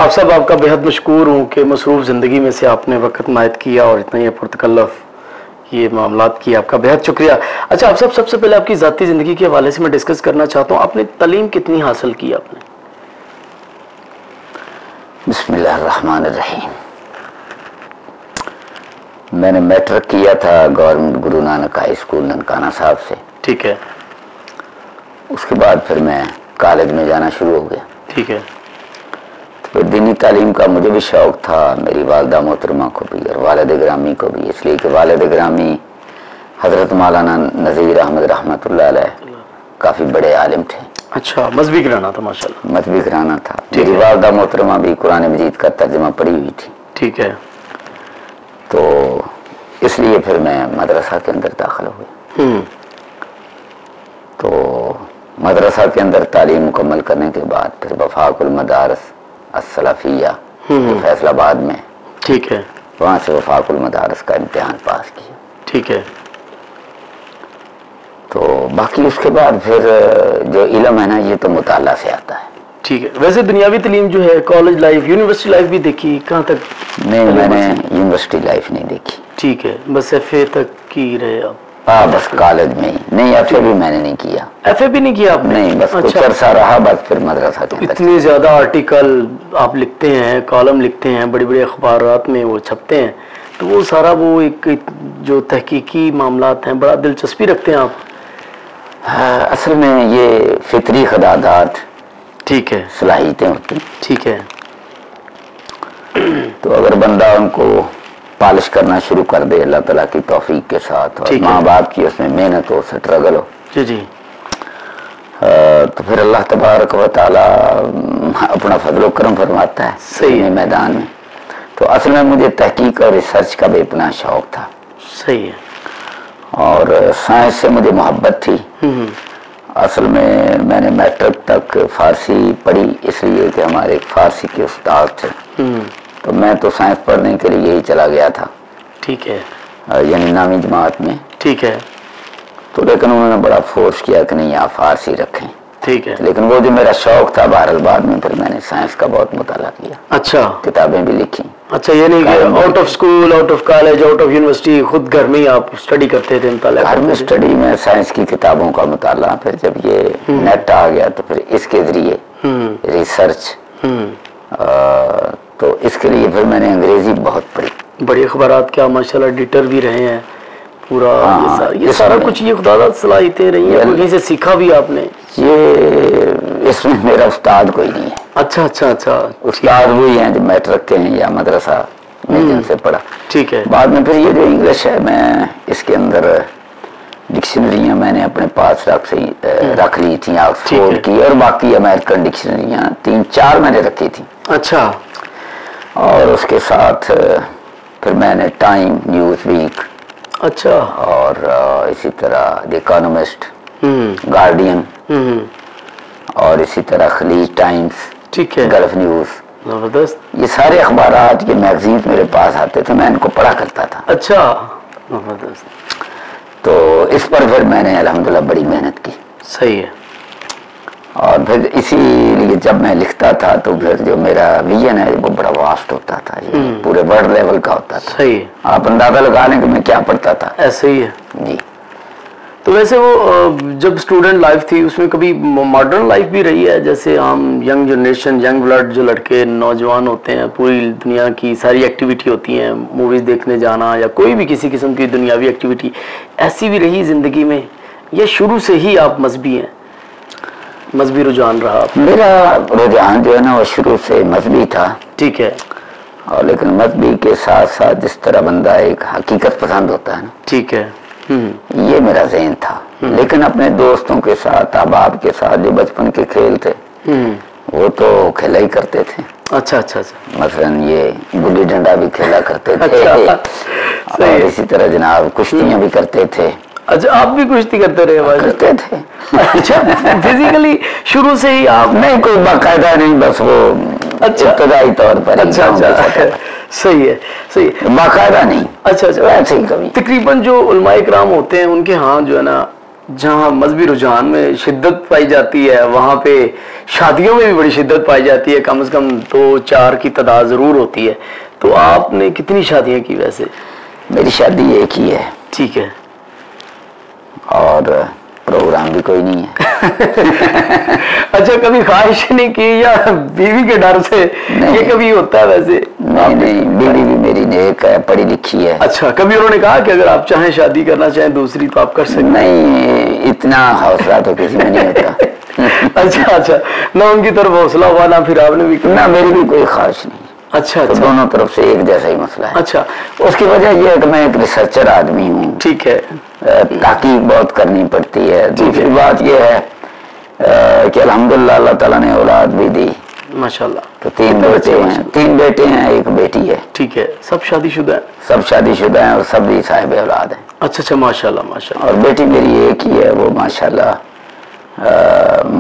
آپ صاحب آپ کا بہت مشکور ہوں کہ مصروف زندگی میں سے آپ نے وقت مائد کیا اور اتنا ہی پرتکلف یہ معاملات کیا، آپ کا بہت شکریہ۔ اچھا آپ صاحب، سب سے پہلے آپ کی ذاتی زندگی کے حوالے سے میں ڈسکس کرنا چاہتا ہوں، آپ نے تعلیم کتنی حاصل کی آپ نے؟ بسم اللہ الرحمن الرحیم۔ میں نے میٹرک کیا تھا government Guru Nanak high school Nankana صاحب سے۔ ٹھیک ہے۔ اس کے بعد پھر میں کالج میں جانا شروع ہو گیا۔ ٹھیک ہے۔ تو دینی تعلیم کا مجھے بھی شوق تھا، میری والدہ محترمہ کو بھی اور والد گرامی کو بھی، اس لیے کہ والد گرامی حضرت مولانا نذیر احمد رحمۃ اللہ علیہ کافی بڑے عالم تھے۔ اچھا، مذہبی گھرانہ تھا ماشاءاللہ۔ مذہبی گھرانہ تھا۔ میری والدہ محترمہ بھی قرآن مجید کا ترجمہ پڑھی ہوئی تھی۔ ٹھیک ہے۔ تو اس لیے پھر میں مدرسہ کے اندر داخل ہوئی۔ تو مدرسہ کے اندر تعلیم مکمل کرنے کے بعد پھر وفاق المدارس السلفیہ فیصل آباد میں، ٹھیک ہے، وہاں سے وفاق المدارس کا امتحان پاس کیا۔ ٹھیک ہے۔ تو باقی اس کے بعد پھر جو علم ہے نا، یہ تو مطالعہ سے آتا ہے۔ ٹھیک ہے۔ ویسے دنیاوی تعلیم جو ہے، کالج لائف، یونیورسٹی لائف بھی دیکھی کہاں تک؟ نہیں، میں نے یونیورسٹی لائف نہیں دیکھی۔ ٹھیک ہے، بس ایف اے تک کی رہے آپ؟ ہاں، بس کالج میں ہی۔ نہیں، ایف اے بھی میں نے نہیں کیا۔ ایف اے بھی نہیں کیا آپ نے؟ نہیں، بس کچھ عرصہ رہا، بس پھر مدرسہ کے اندر۔ اتنے زیادہ آرٹیکل آپ لکھتے ہیں، کالم لکھتے ہیں، بڑی بڑی اخبارات میں وہ چھپتے ہیں، تو وہ سارا وہ ایک جو تحقیقی معاملات ہیں، بڑا دلچسپی رکھتے ہیں آپ؟ اصل میں یہ فطری خدادات، ٹھیک ہے، صلاحیتیں ہوتی ہیں۔ ٹھیک ہے۔ تو اگر بندہ ان کو پالش کرنا شروع کر دے اللہ تعالیٰ کی توفیق کے ساتھ، اور ماں باپ کی اس میں محنت ہو، سٹرگل ہو، جی جی، تو پھر اللہ تبارک و تعالیٰ اپنا فضل و کرم فرماتا ہے صحیح میدان میں۔ تو اصل میں مجھے تحقیق اور ریسرچ کا بھی اتنا شوق تھا۔ صحیح ہے۔ اور سائنس سے مجھے محبت تھی۔ اصل میں نے میٹرک تک فارسی پڑھی، اس لیے کہ ہمارے فارسی کے استاد تھے، تو میں تو سائنس پڑھنے کے لیے ہی چلا گیا تھا۔ ٹھیک ہے، یعنی نامی جماعت میں۔ ٹھیک ہے۔ تو لیکن انہوں نے بڑا فورس کیا کہ نہیں، آپ فارسی رکھیں۔ ٹھیک ہے۔ لیکن وہ جو میرا شوق تھا، بہرحال بعد میں پھر میں نے سائنس کا بہت مطالعہ کیا۔ اچھا، کتابیں بھی لکھی۔ اچھا، یہ نہیں کہ out of school, out of college, out of university, خود گھر میں ہی آپ اسٹڈی کرتے تھے، مطالعہ گھر میں کرتے تھے؟ اسٹڈی میں سائنس کی کتابوں کا مطالعہ، پھر جب یہ نیٹ آ گیا تو پھر اس کے ذریعے ریسرچ، تو اس کے لیے پھر میں نے انگریزی بہت پڑھی۔ بڑی اخبارات کیا ماشاءاللہ ایڈیٹر بھی رہے ہیں پورا، یہ سارا کچھ یہ خدا داد صلاحیتیں رہی ہیں، کہیں سے سیکھا بھی آپ نے؟ یہ اس میں میرا استاد کوئی نہیں ہے۔ اچھا اچھا اچھا، استاد وہی ہیں جو میٹرک کے ہیں یا مدرسہ میں جن سے پڑھا۔ ٹھیک ہے۔ بعد میں پھر یہ جو انگلش ہے، میں اس کے اندر ڈکشنریاں میں نے اپنے پاس رکھ لی تھیں، آکسفورڈ کی اور باقی امریکن ڈکشنریاں 3-4 میں نے رکھی تھیں۔ اچھا۔ اور اس کے ساتھ پھر میں نے ٹائم، نیوز ویک، اچھا، اور اسی طرح دی اکانومسٹ، گارڈین، اور اسی طرح خلیج ٹائمز، ٹھیک ہے، گلف نیوز، زبردست، یہ سارے اخبارات کے میگزینز میرے پاس آتے تھے، میں ان کو پڑھا کرتا تھا۔ اچھا، زبردست۔ تو اس پر پھر میں نے الحمدللہ بڑی محنت کی۔ صحیح ہے۔ اور پھر اسی لیے جب میں لکھتا تھا تو پھر جو میرا ویژن ہے وہ بڑا واسٹ ہوتا تھا، یہ پورے ورلڈ لیول کا ہوتا تھا۔ صحیح ہے۔ آپ اندازہ لگا لیں کہ میں کیا پڑھتا تھا۔ ایسے ہی ہے جی۔ تو ویسے وہ جب اسٹوڈنٹ لائف تھی اس میں کبھی ماڈرن لائف بھی رہی ہے، جیسے عام ینگ جنریشن، ینگ بلڈ جو لڑکے نوجوان ہوتے ہیں، پوری دنیا کی ساری ایکٹیویٹی ہوتی ہیں، موویز دیکھنے جانا یا کوئی بھی کسی قسم کی دنیاوی ایکٹیویٹی، ایسی بھی رہی زندگی میں، یہ شروع سے ہی آپ مذہبی ہیں، مذہبی رجحان رہا؟ میرا رجحان جو ہے نا وہ شروع سے مذہبی تھا۔ ٹھیک ہے۔ اور لیکن مذہبی کے ساتھ ساتھ جس طرح بندہ ایک حقیقت پسند ہوتا ہے نا، ٹھیک ہے، یہ میرا ذہن تھا۔ لیکن اپنے دوستوں کے ساتھ، احباب کے ساتھ جو بچپن کے کھیل تھے وہ تو کھیلا ہی کرتے تھے۔ اچھا اچھا اچھا، مثلاً یہ گلی ڈنڈا بھی کھیلا کرتے تھے، اور اسی طرح جناب کشتیاں بھی کرتے تھے۔ اچھا، آپ بھی کشتی کرتے رہے؟ کرتے تھے۔ اچھا، فزیکلی شروع سے ہی آپ؟ نہیں، کوئی باقاعدہ نہیں، بس وہ ابتدائی طور پر۔ اچھا اچھا، صحیح ہے، صحیح ہے، باقاعدہ نہیں۔ اچھا اچھا، ویسے ہی کبھی تقریباً جو علماء کرام ہوتے ہیں ان کے ہاں جو ہے نا، جہاں مذہبی رجحان میں شدت پائی جاتی ہے وہاں پہ شادیوں میں بھی بڑی شدت پائی جاتی ہے, کم از کم 2-4 کی تعداد ضرور ہوتی ہے. تو آپ نے کتنی شادیاں کی ویسے؟ میری شادی ایک ہی ہے. ٹھیک ہے. اور پروگرام بھی کوئی نہیں ہے. اچھا, کبھی خواہش نہیں کی یا بیوی کے ڈر سے؟ یہ کبھی ہوتا ہے ویسے؟ نہیں, بیوی بھی میری نیک ہے, پڑھی لکھی ہے. اچھا, کبھی انہوں نے کہا کہ اگر آپ چاہیں شادی کرنا چاہیں دوسری تو آپ کر سکتے؟ نہیں, اتنا حوصلہ تو کسی میں نہیں ہوتا. اچھا, نہ ان کی طرف حوصلہ ہوا نہ پھر آپ نے بھی؟ نہ, میری بھی کوئی خواہش نہیں. اچھا, تو دونوں طرف سے ایک جیسا ہی مسئلہ ہے. اچھا, اس کی وجہ یہ ہے کہ میں ایک ریسرچر آدمی ہوں. ٹھیک ہے. تحقیق بہت کرنی پڑتی ہے. دوسری بات یہ ہے کہ الحمدللہ اللہ تعالیٰ نے اولاد بھی دی. ماشاءاللہ. تو 3 بیٹے ہیں, 3 بیٹے ہیں, 1 بیٹی ہے. ٹھیک ہے. سب شادی شدہ ہیں؟ سب شادی شدہ ہیں اور سب بھی صاحب اولاد ہیں. اچھا, ماشاءاللہ ماشاءاللہ. اور بیٹی میری ایک ہی ہے, وہ ماشاءاللہ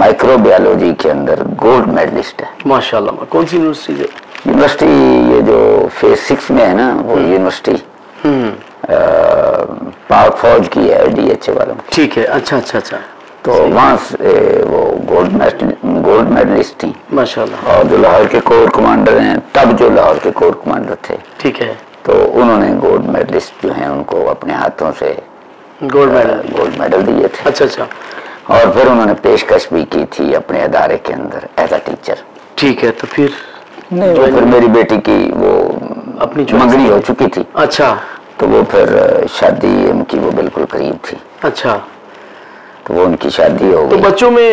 مائکرو بایولوجی کے اندر گولڈ میڈلسٹ ہے. ماشاءاللہ. کون سی یونیورسٹی سے؟ یونیورسٹی یہ جو فیز 6 میں ہے نا, وہ یونیورسٹی پاک فوج کی ہے, DHA والوں کی. ٹھیک ہے. اچھا. تو وہاں سے وہ گولڈ میڈلسٹ تھیں. ماشاءاللہ. اور جو لاہور کے کور کمانڈر ہیں, تب جو لاہور کے کور کمانڈر تھے, ٹھیک ہے, تو انہوں نے گولڈ میڈلسٹ جو ہیں ان کو اپنے ہاتھوں سے گولڈ میڈل دیے تھے. اچھا. اور پھر انہوں نے پیشکش بھی کی تھی اپنے ادارے کے اندر ایز اے ٹیچر. ٹھیک ہے. تو پھر پھر میری بیٹی کی وہ اپنی منگنی ہو چکی تھی. اچھا. تو وہ پھر شادی ان کی وہ بالکل قریب تھی. اچھا. تو وہ ان کی شادی ہو تو گئی. بچوں میں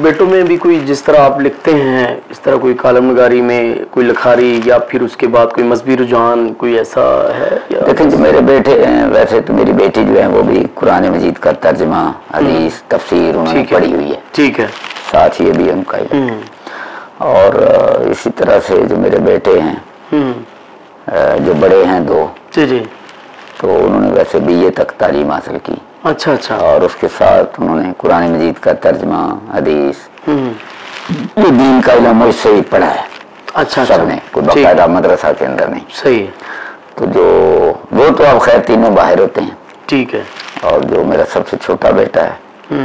بیٹوں میں بھی کوئی جس طرح آپ لکھتے ہیں اس طرح کوئی کالم نگاری میں کوئی لکھاری یا پھر اس کے بعد کوئی مذہبی رجحان کوئی ایسا ہے؟ دیکھیں جو میرے بیٹے ہیں, ویسے تو میری بیٹی جو ہے وہ بھی قرآن مجید کا ترجمہ, حدیث, تفسیر انہوں نے پڑھی ہوئی ہے. ٹھیک ہے. ساتھ یہ بھی ان کا ہی. اور اسی طرح سے جو میرے بیٹے ہیں جو بڑے ہیں 2, جی, تو انہوں نے ویسے BA تک تعلیم حاصل کی. اچھا. اور اس کے ساتھ انہوں نے قرآن مجید کا ترجمہ, حدیث, یہ دین کا علم مجھ سے ہی پڑھا ہے. اچھا. سب نے, کوئی باقاعدہ مدرسہ کے اندر نہیں. صحیح ہے. تو جو وہ تو اب خیر تینوں باہر ہوتے ہیں. ٹھیک ہے. اور جو میرا سب سے چھوٹا بیٹا ہے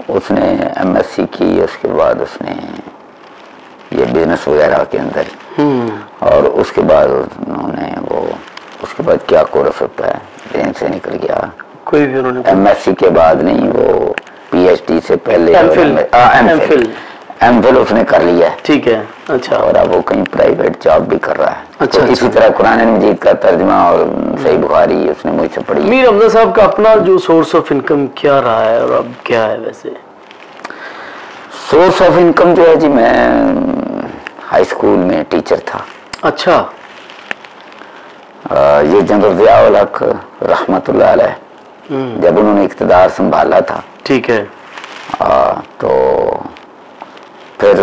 اس نے MSc کی, اس کے بعد اس نے یہ بزنس وغیرہ کے اندر, اور اس کے بعد انہوں نے وہ اس کے بعد کیا کورس ہوتا ہے ذہن سے نکل گیا, کوئی بھی انہوں نے MSc کے بعد نہیں, وہ PhD سے پہلے ایم فل اس نے کر لیا ہے. ٹھیک ہے. اچھا. اور اب وہ کہیں پرائیویٹ جاب بھی کر رہا ہے. اچھا. اسی طرح قرآن مجید کا ترجمہ اور صحیح بخاری اس نے مجھ سے پڑھی. میر حمزہ صاحب کا اپنا جو سورس آف انکم کیا رہا ہے اور اب کیا ہے ویسے؟ سورس آف انکم جو ہے جی, میں ہائی اسکول میں ٹیچر تھا. اچھا. یہ جنرل ضیاء الحق رحمت اللہ علیہ جب انہوں نے اقتدار سنبھالا تھا, ٹھیک ہے, تو پھر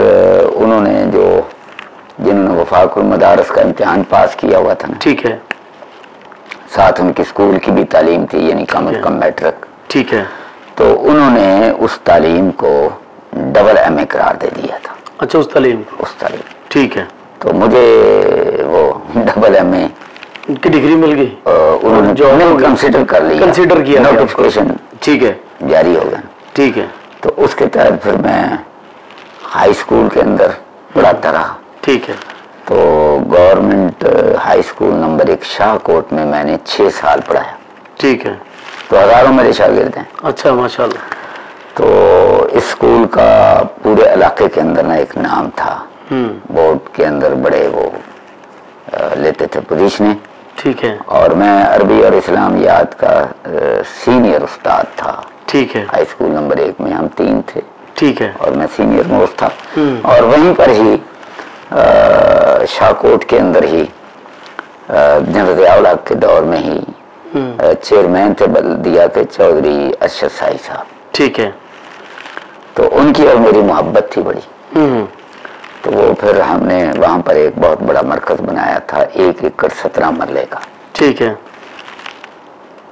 انہوں نے جنہوں نے وفاق المدارس کا امتحان پاس کیا ہوا تھا نا, ٹھیک ہے, ساتھ ان کی اسکول کی بھی تعلیم تھی, یعنی کم از کم میٹرک. ٹھیک ہے. تو انہوں نے اس تعلیم کو ڈبل MA قرار دے دیا تھا. اچھا. اس تعلیم. ٹھیک ہے. تو مجھے وہ ڈبل MA کی ڈگری مل گئی, انہوں نے جو کنسیڈر کر لیا, کنسیڈر کیا, نوٹیفکیشن ٹھیک ہے جاری ہو گیا. ٹھیک ہے. تو اس کے تحت پھر میں ہائی اسکول کے اندر پڑھاتا رہا. ٹھیک ہے. تو گورنمنٹ ہائی اسکول نمبر 1 شاہ کوٹ میں نے 6 سال پڑھایا. ٹھیک ہے. تو ہزاروں میرے شاگرد ہیں. اچھا. ماشاءاللہ. تو اس اسکول کا پورے علاقے کے اندر نا ایک نام تھا, بورڈ کے اندر بڑے وہ لیتے تھے پوزیشنیں. ٹھیک ہے. اور میں عربی اور اسلامیات کا سینئر استاد تھا. ٹھیک ہے. ہائی اسکول نمبر 1 میں ہم 3 تھے. ٹھیک ہے. اور میں سینئر موسٹ تھا. اور وہیں پر ہی شاہ کوٹ کے اندر ہی جنرل ضیاء الحق کے دور میں ہی چیئرمین تھے بلدیہ کے چودھری ارشد سائی صاحب. ٹھیک ہے. تو ان کی اور میری محبت تھی بڑی. تو وہ پھر ہم نے وہاں پر ایک بہت بڑا مرکز بنایا تھا, 1 ایکڑ 17 مرلے کا. ٹھیک ہے.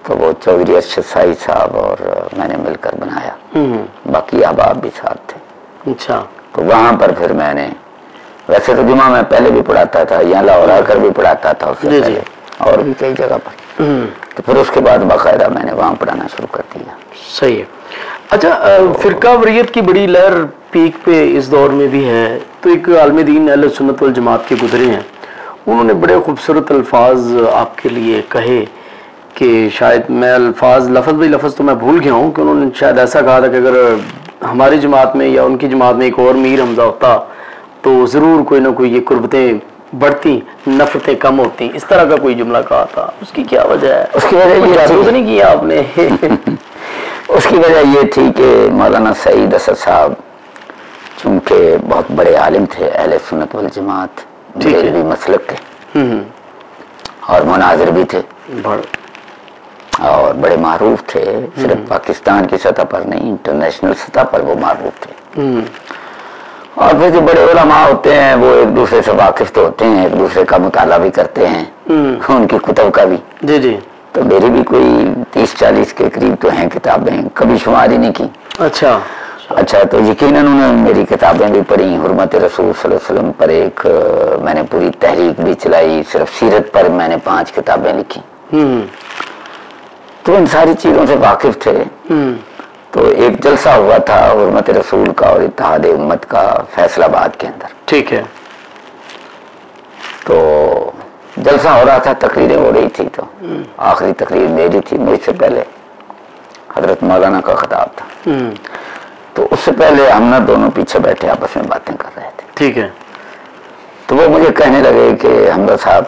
تو وہ چودھری ارشد سائی صاحب اور میں نے مل کر بنایا, باقی احباب بھی ساتھ تھے. اچھا. تو وہاں پر پھر میں نے, ویسے تو جمعہ میں پہلے بھی پڑھاتا تھا, یہاں لاہور آ کر بھی پڑھاتا تھا اس سے پہلے, اور بھی کئی جگہ پر. تو پھر اس کے بعد باقاعدہ میں نے وہاں پڑھانا شروع کر دیا. صحیح ہے. اچھا, فرقہ وریت کی بڑی لہر پیک پہ اس دور میں بھی ہے. تو ایک عالم دین اہل سنت والجماعت کے گزرے ہیں, انہوں نے بڑے خوبصورت الفاظ آپ کے لیے کہے کہ شاید میں الفاظ لفظ بھائی لفظ تو میں بھول گیا ہوں کہ انہوں نے شاید ایسا کہا تھا کہ اگر ہماری جماعت میں یا ان کی جماعت میں ایک اور میر حمزہ ہوتا تو ضرور کوئی نہ کوئی یہ قربتیں بڑھتی, نفرتیں کم ہوتی. اس طرح کا کوئی جملہ کہا تھا. اس کی کیا وجہ ہے؟ اس کی وجہ یہ جادو تو نہیں کیا آپ نے؟ اس کی وجہ یہ تھی کہ مولانا سعید اسد صاحب چونکہ بہت بڑے عالم تھے, اہل سنت والجماعت بھی مسلک تھے اور مناظر بھی تھے اور بڑے معروف تھے, صرف پاکستان کی سطح پر نہیں انٹرنیشنل سطح پر وہ معروف تھے. اور پھر جو بڑے علماء ہوتے ہیں وہ ایک دوسرے سے واقف تو ہوتے ہیں, ایک دوسرے کا مطالعہ بھی کرتے ہیں, ان کی کتب کا بھی. جی جی. تو میری بھی کوئی 30-40 کے قریب تو ہیں کتابیں, کبھی شمار ہی نہیں کی. اچھا تو یقیناً انہوں نے میری کتابیں بھی پڑھی, حرمت رسول صلی اللہ علیہ وسلم پر ایک میں نے پوری تحریک بھی چلائی, صرف سیرت پر میں نے 5 کتابیں لکھی. تو ان ساری چیزوں سے واقف تھے. تو ایک جلسہ ہوا تھا حرمت رسول کا اور اتحاد امت کا فیصل آباد کے اندر. ٹھیک ہے. تو جلسہ ہو رہا تھا, تقریریں ہو رہی تھی, تو آخری تقریر میری تھی, مجھ سے پہلے حضرت مولانا کا خطاب تھا. تو اس سے پہلے ہم نہ دونوں پیچھے بیٹھے آپس میں باتیں کر رہے تھے. ٹھیک ہے. تو وہ مجھے کہنے لگے کہ حمزہ صاحب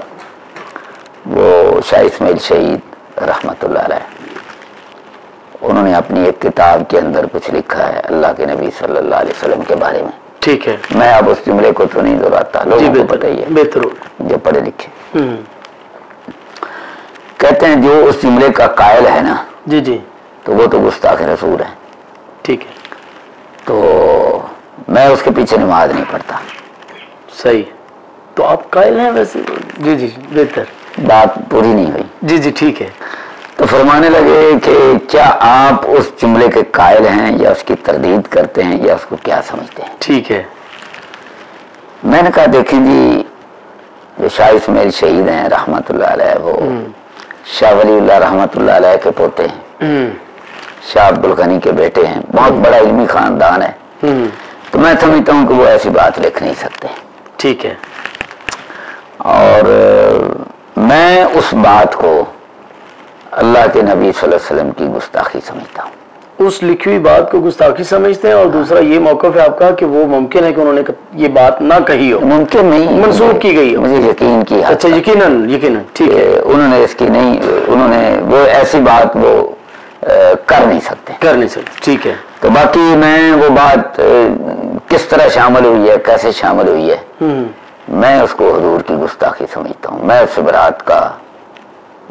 وہ شاہ اسماعیل شہید رحمت اللہ علیہ, انہوں نے اپنی ایک کتاب کے اندر کچھ لکھا ہے اللہ کے نبی صلی اللہ علیہ وسلم کے بارے میں. ٹھیک ہے. میں اب اس جملے کو تو نہیں دہراتا, لوگوں کو پتہ ہی ہے, بہتر جو پڑھے لکھے. کہتے ہیں جو اس جملے کا قائل ہے نا, جی جی, تو وہ تو گستاخ رسول ہے. ٹھیک ہے. تو میں اس کے پیچھے نماز نہیں پڑھتا. صحیح. تو آپ قائل ہیں ویسے؟ جی جی, بہتر. بات پوری نہیں ہوئی. جی جی, ٹھیک ہے. تو فرمانے لگے کہ کیا آپ اس جملے کے قائل ہیں یا اس کی تردید کرتے ہیں یا اس کو کیا سمجھتے ہیں؟ ٹھیک ہے. میں نے کہا دیکھیں جی, جو شاہ اسماعیل شہید ہیں رحمت اللہ علیہ, وہ شاہ ولی اللہ رحمت اللہ علیہ کے پوتے ہیں, شاہ عبد الغنی کے بیٹے ہیں, بہت بڑا علمی خاندان ہے. تو میں سمجھتا ہوں کہ وہ ایسی بات لکھ نہیں سکتے. ٹھیک ہے. اور میں اس بات کو اللہ کے نبی صلی اللہ علیہ وسلم کی گستاخی سمجھتا ہوں. اس لکھی ہوئی بات کو گستاخی سمجھتے ہیں, اور دوسرا یہ موقف ہے آپ کا کہ وہ ممکن ہے کہ انہوں نے یہ بات نہ کہی ہو, ممکن نہیں, منسوخ کی گئی ہو. مجھے یقین کی. اچھا, یقیناً. ٹھیک ہے. انہوں نے اس کی نہیں, انہوں نے وہ ایسی بات وہ کر نہیں سکتے. ٹھیک ہے. تو باقی میں وہ بات کس طرح شامل ہوئی ہے, کیسے شامل ہوئی ہے, میں اس کو حضور کی گستاخی سمجھتا ہوں. میں اس سے برات کا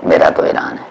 میرا تو اعلان ہے.